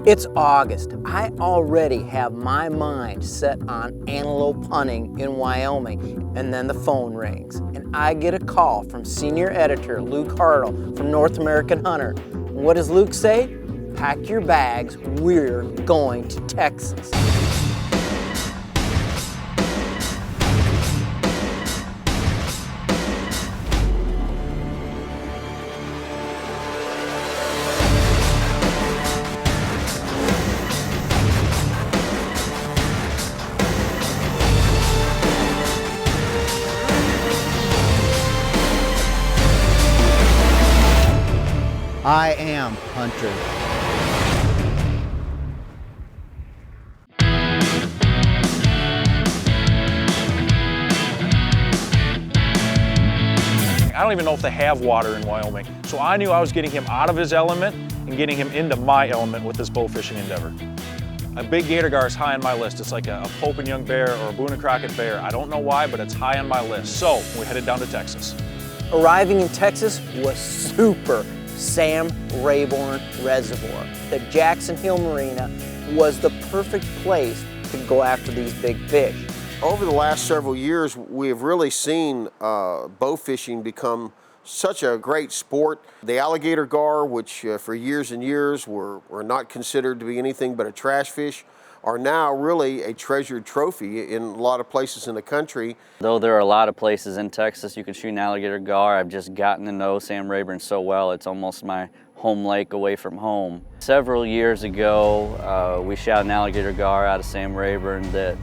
It's August. I already have my mind set on antelope hunting in Wyoming, and then the phone rings, and I get a call from senior editor Luke Hartle from North American Hunter. And what does Luke say? Pack your bags, we're going to Texas. I am Hunter. I don't even know if they have water in Wyoming. So I knew I was getting him out of his element and getting him into my element with this bow fishing endeavor. A big gator gar is high on my list. It's like a Pope and Young bear or a Boone and Crockett bear. I don't know why, but it's high on my list. So we headed down to Texas. Arriving in Texas was super. Sam Rayburn Reservoir. The Jackson Hill Marina was the perfect place to go after these big fish. Over the last several years, we have really seen bow fishing become such a great sport. The alligator gar, which for years and years were not considered to be anything but a trash fish, are now really a treasured trophy in a lot of places in the country. Though there are a lot of places in Texas you can shoot an alligator gar, I've just gotten to know Sam Rayburn so well, it's almost my home lake away from home. Several years ago, we shot an alligator gar out of Sam Rayburn that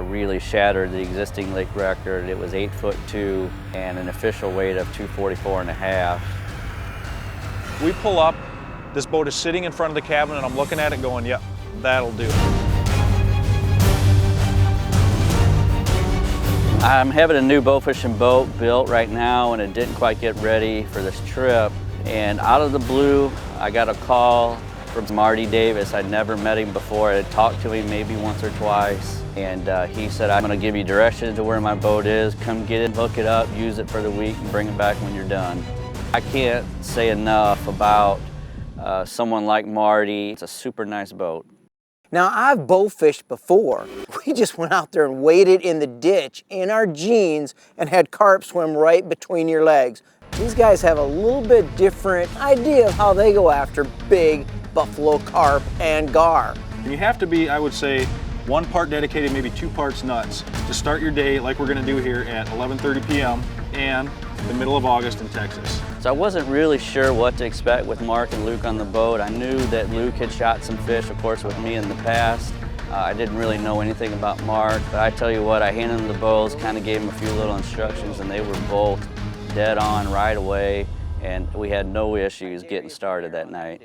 really shattered the existing lake record. It was 8'2" and an official weight of 244.5. We pull up, this boat is sitting in front of the cabin and I'm looking at it going, yep, that'll do. I'm having a new bow fishing boat built right now and it didn't quite get ready for this trip. And out of the blue, I got a call from Marty Davis. I'd never met him before. I had talked to him maybe once or twice. And he said, I'm gonna give you directions to where my boat is. Come get it, hook it up, use it for the week and bring it back when you're done. I can't say enough about someone like Marty. It's a super nice boat. Now, I've bow fished before. We just went out there and waded in the ditch in our jeans and had carp swim right between your legs. These guys have a little bit different idea of how they go after big buffalo carp and gar. And you have to be, I would say, 1 part dedicated, maybe 2 parts nuts to start your day like we're gonna do here at 11:30 p.m. and the middle of August in Texas. So I wasn't really sure what to expect with Mark and Luke on the boat. I knew that Luke had shot some fish, of course, with me in the past. I didn't really know anything about Mark, but I tell you what, I handed him the bows, kind of gave him a few little instructions, and they were both dead on right away, and we had no issues getting started that night.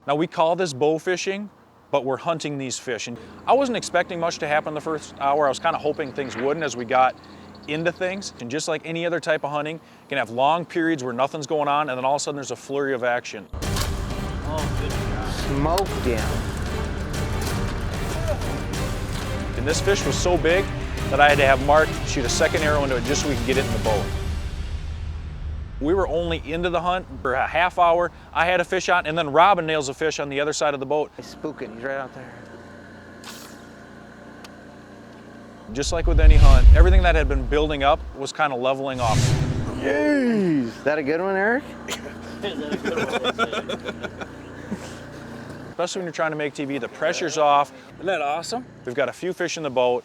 Now we call this bow fishing, but we're hunting these fish. And I wasn't expecting much to happen the first hour. I was kind of hoping things wouldn't as we got into things. And just like any other type of hunting, you can have long periods where nothing's going on and then all of a sudden there's a flurry of action. Oh, good job. Smoked him. And this fish was so big that I had to have Mark shoot a second arrow into it just so we could get it in the boat. We were only into the hunt for a half hour. I had a fish on, and then Robin nails a fish on the other side of the boat. He's spooking, he's right out there. Just like with any hunt, everything that had been building up was kind of leveling off. Jeez. Is that a good one, Eric? Especially when you're trying to make TV, the pressure's off. Isn't that awesome? We've got a few fish in the boat.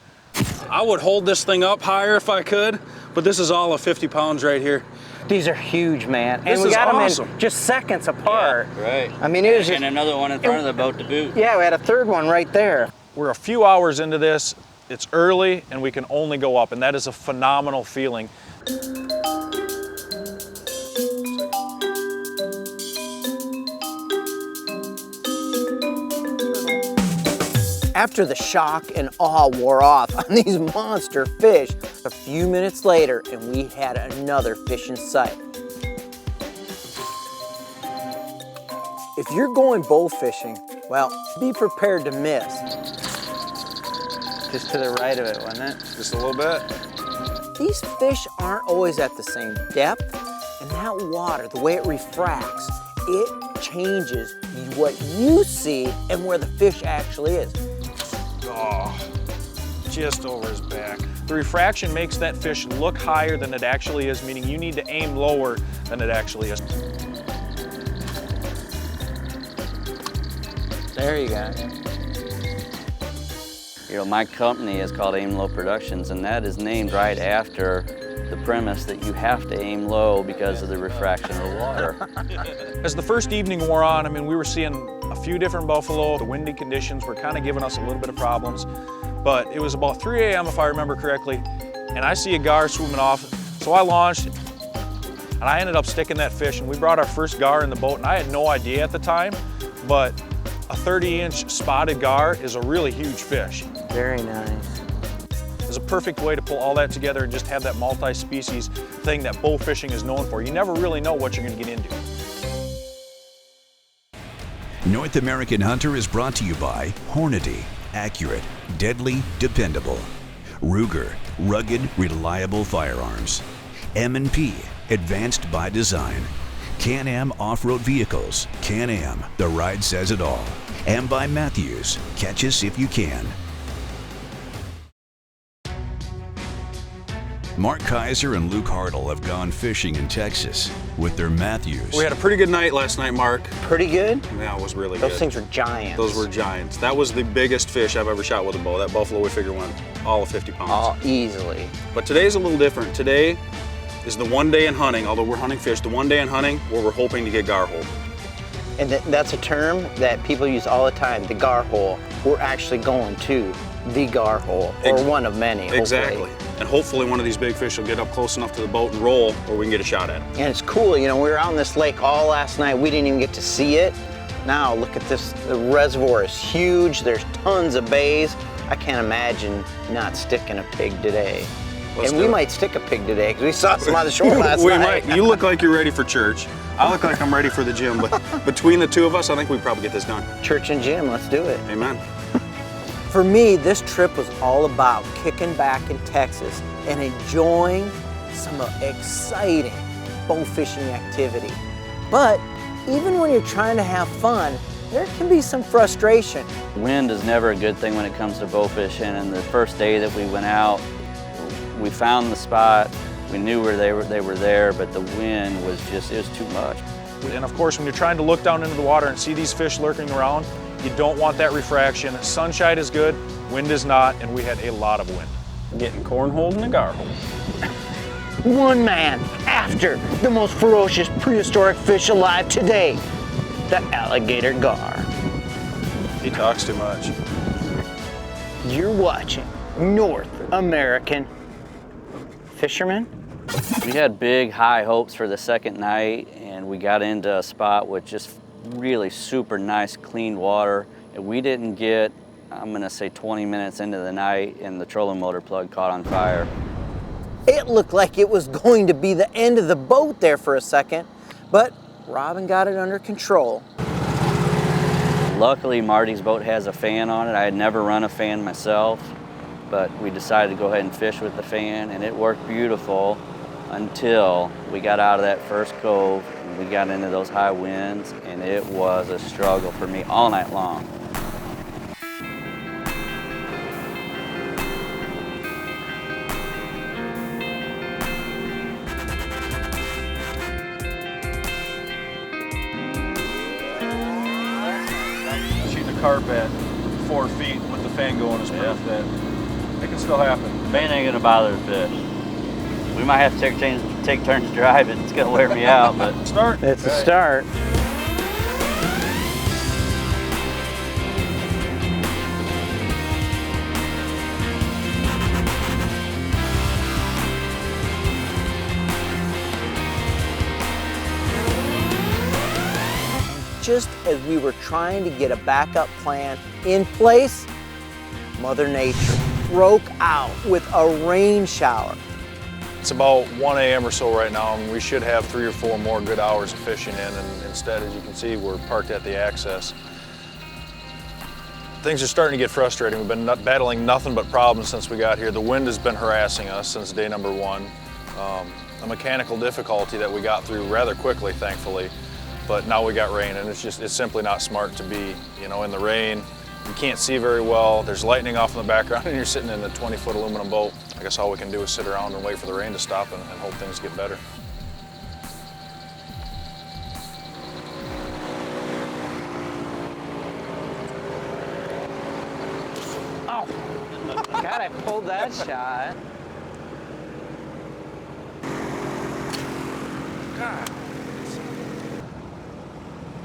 I would hold this thing up higher if I could, but this is all of 50 pounds right here. These are huge, man. And This we is got awesome. them in just seconds apart. Right. I mean, it was just... And another one in front of the boat to boot. Yeah, we had a third one right there. We're a few hours into this. It's early and we can only go up, and that is a phenomenal feeling. After the shock and awe wore off on these monster fish, a few minutes later, and we had another fish in sight. If you're going bow fishing, well, be prepared to miss. Just to the right of it, wasn't it? Just a little bit. These fish aren't always at the same depth, and that water, the way it refracts, it changes what you see and where the fish actually is. Oh, just over his back. The refraction makes that fish look higher than it actually is, meaning you need to aim lower than it actually is. There you go. You know, my company is called Aim Low Productions, and that is named right after the premise that you have to aim low because of the refraction of the water. As the first evening wore on, I mean, we were seeing a few different buffalo. The windy conditions were kind of giving us a little bit of problems, but it was about 3 a.m. if I remember correctly, and I see a gar swimming off. So I launched, and I ended up sticking that fish, and we brought our first gar in the boat, and I had no idea at the time, but a 30-inch spotted gar is a really huge fish. Very nice. It's a perfect way to pull all that together and just have that multi-species thing that bow fishing is known for. You never really know what you're going to get into. North American Hunter is brought to you by Hornady, accurate, deadly, dependable. Ruger, rugged, reliable firearms. M&P, advanced by design. Can-Am off-road vehicles. Can-Am, the ride says it all. And by Matthews, catch us if you can. Mark Kayser and Luke Hartle have gone fishing in Texas with their Matthews. We had a pretty good night last night, Mark. Pretty good? Yeah, it was really good. Those things are giants. Those were giants. That was the biggest fish I've ever shot with a bow. That buffalo we figure went all of 50 pounds. Oh, easily. But today's a little different. Today is the one day in hunting, although we're hunting fish, the one day in hunting where we're hoping to get gar hole. And that's a term that people use all the time, the gar hole. We're actually going to the gar hole, or one of many, hopefully. Exactly. And hopefully one of these big fish will get up close enough to the boat and roll where we can get a shot at it. And it's cool, you know, we were out in this lake all last night. We didn't even get to see it. Now look at this, the reservoir is huge. There's tons of bays. I can't imagine not sticking a pig today. And we might stick a pig today because we saw some on the shore last night. You look like you're ready for church. I look like I'm ready for the gym, but between the two of us, I think we probably get this done. Church and gym, let's do it. Amen. For me, this trip was all about kicking back in Texas and enjoying some exciting bow fishing activity. But even when you're trying to have fun, there can be some frustration. Wind is never a good thing when it comes to bow fishing, and the first day that we went out, we found the spot. We knew where they were there, but the wind was just, it was too much. And of course, when you're trying to look down into the water and see these fish lurking around, you don't want that refraction. Sunshine is good, wind is not, and we had a lot of wind. Getting cornholed in a gar hole. One man after the most ferocious prehistoric fish alive today, the alligator gar. He talks too much. You're watching North American Fisherman. We had big, high hopes for the second night, and we got into a spot with just really super nice, clean water. And we didn't get, I'm gonna say 20 minutes into the night, and the trolling motor plug caught on fire. It looked like it was going to be the end of the boat there for a second, but Robin got it under control. Luckily, Marty's boat has a fan on it. I had never run a fan myself, but we decided to go ahead and fish with the fan, and it worked beautiful until we got out of that first cove and we got into those high winds, and it was a struggle for me all night long. Shooting a carp at 4 feet with the fan going is proof that it can still happen. Fan ain't gonna bother the fish. We might have to take turns driving. It's gonna wear me out, but Start. It's a start. Just as we were trying to get a backup plan in place, Mother Nature broke out with a rain shower. It's about 1 a.m. or so right now, and we should have 3 or 4 more good hours of fishing in, and instead, as you can see, we're parked at the access. Things are starting to get frustrating. We've been battling nothing but problems since we got here. The wind has been harassing us since day number 1. A mechanical difficulty that we got through rather quickly, thankfully. but now we got rain, and it's simply not smart to be, you know, in the rain. You can't see very well. There's lightning off in the background, and you're sitting in a 20-foot aluminum boat. I guess all we can do is sit around and wait for the rain to stop and hope things get better. Oh, God, I pulled that shot.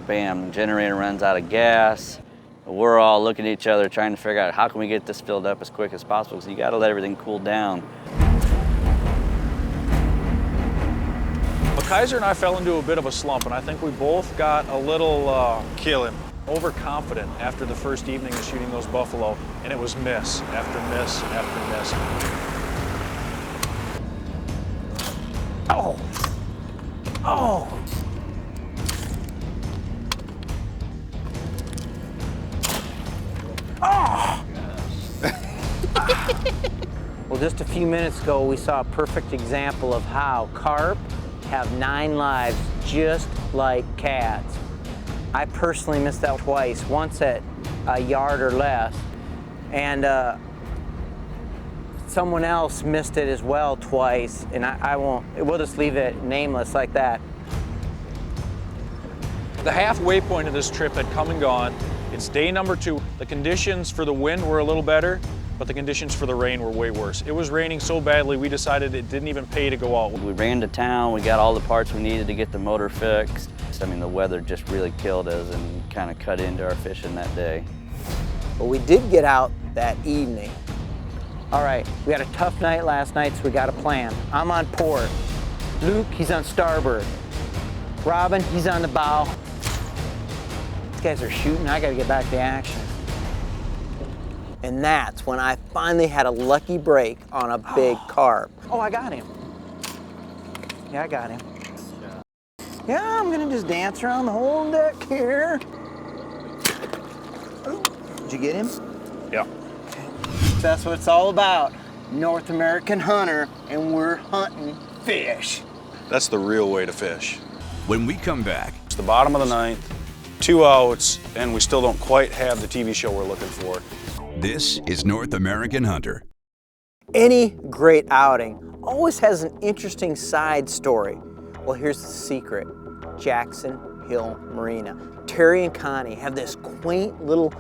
Bam, generator runs out of gas. We're all looking at each other trying to figure out how can we get this filled up as quick as possible, because you got to let everything cool down. But Kayser and I fell into a bit of a slump, and I think we both got a little overconfident after the first evening of shooting those buffalo, and it was miss after miss after miss. Oh! Oh! Oh! Well, just a few minutes ago, we saw a perfect example of how carp have 9 lives just like cats. I personally missed out twice, once at a yard or less, and someone else missed it as well twice, and we'll just leave it nameless like that. The halfway point of this trip had come and gone. It's day number 2. The conditions for the wind were a little better, but the conditions for the rain were way worse. It was raining so badly, we decided it didn't even pay to go out. We ran to town, we got all the parts we needed to get the motor fixed. I mean, the weather just really killed us and kind of cut into our fishing that day. But we did get out that evening. All right, we had a tough night last night, so we got a plan. I'm on port. Luke, he's on starboard. Robin, he's on the bow. These guys are shooting, I gotta get back to action. And that's when I finally had a lucky break on a big carp. Oh, I got him. Yeah, I got him. Yeah, I'm gonna just dance around the whole deck here. Did you get him? Yeah. That's what it's all about. North American hunter, and we're hunting fish. That's the real way to fish. When we come back, It's the bottom of the 9th, 2 outs, and we still don't quite have the TV show we're looking for. this is North American Hunter. Any great outing always has an interesting side story. Well, here's the secret. Jackson Hill Marina. Terry and Connie have this quaint little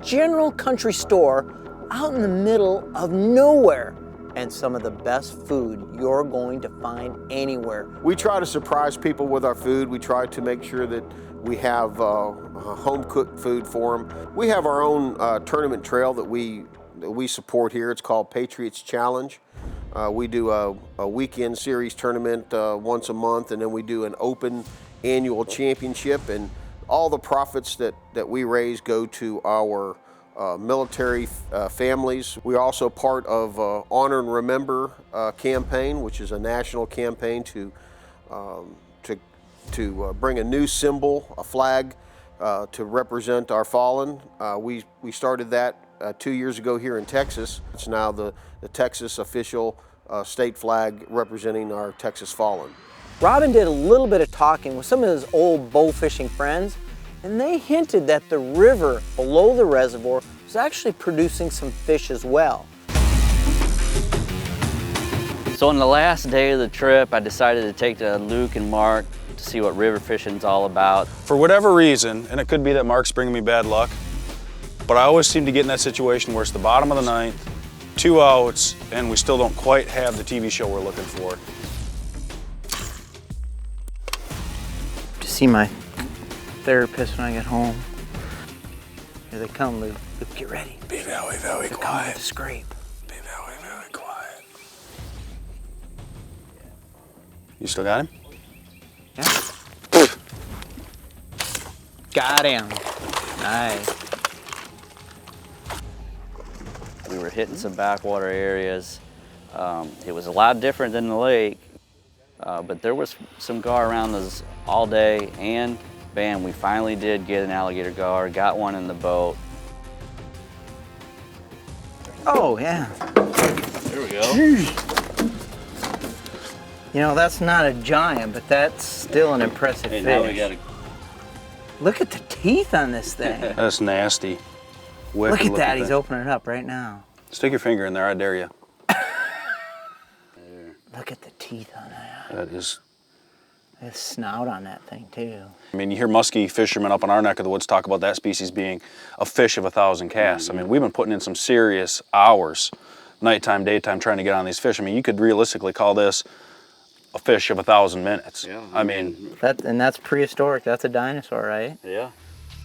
general country store out in the middle of nowhere, and some of the best food you're going to find anywhere. We try to surprise people with our food. We try to make sure that we have home-cooked food for them. We have our own tournament trail that we support here. It's called Patriots Challenge. We do a weekend series tournament once a month, and then we do an open annual championship, and all the profits that we raise go to our military families. We're also part of Honor and Remember campaign, which is a national campaign to bring a new symbol, a flag, to represent our fallen. We started that 2 years ago here in Texas. It's now the Texas official state flag representing our Texas fallen. Robin did a little bit of talking with some of his old bow fishing friends, and they hinted that the river below the reservoir was actually producing some fish as well. So on the last day of the trip, I decided to take Luke and Mark to see what river fishing's all about. For whatever reason, and it could be that Mark's bringing me bad luck, but I always seem to get in that situation where it's the bottom of the 9th, 2 outs, and we still don't quite have the TV show we're looking for. To see my therapist when I get home. Here they come, Luke. Luke, get ready. Be very, very They're coming with the scrape. Be very, very quiet. You still got him? Yeah. Got him. Nice. We were hitting some backwater areas. It was a lot different than the lake, but there was some gar around us all day, and bam, we finally did get an alligator gar, got one in the boat. Oh, yeah. There we go. Jeez. You know, that's not a giant, but that's still an impressive Hey, fish. now we got a Look at the teeth on this thing. That's nasty. Look at that, he's opening it up right now. Stick your finger in there, I dare you. Look at the teeth on that. That is. There's snout on that thing too. I mean, you hear muskie fishermen up in our neck of the woods talk about that species being a fish of 1,000 casts. I mean, we've been putting in some serious hours, nighttime, daytime, trying to get on these fish. I mean, you could realistically call this a fish of 1,000 minutes. Yeah. I mean. And that's prehistoric, that's a dinosaur, right? Yeah.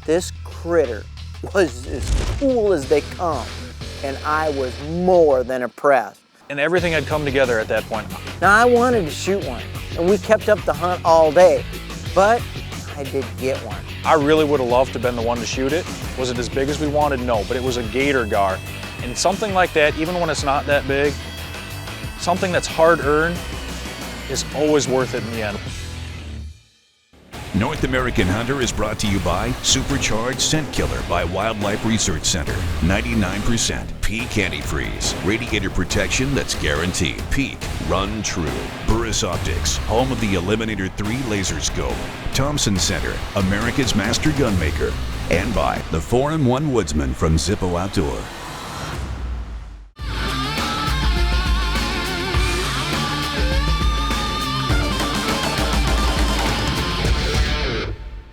This critter was as cool as they come, and I was more than impressed. And everything had come together at that point. Now I wanted to shoot one, and we kept up the hunt all day, but I did get one. I really would have loved to have been the one to shoot it. Was it as big as we wanted? No, but it was a gator gar. And something like that, even when it's not that big, something that's hard-earned is always worth it in the end. North American Hunter is brought to you by Supercharged Scent Killer by Wildlife Research Center. 99% peak antifreeze. Radiator protection that's guaranteed. Peak. Run true. Burris Optics, home of the Eliminator 3 laser scope. Thompson Center, America's master gunmaker. And by the 4-in-1 Woodsman from Zippo Outdoor.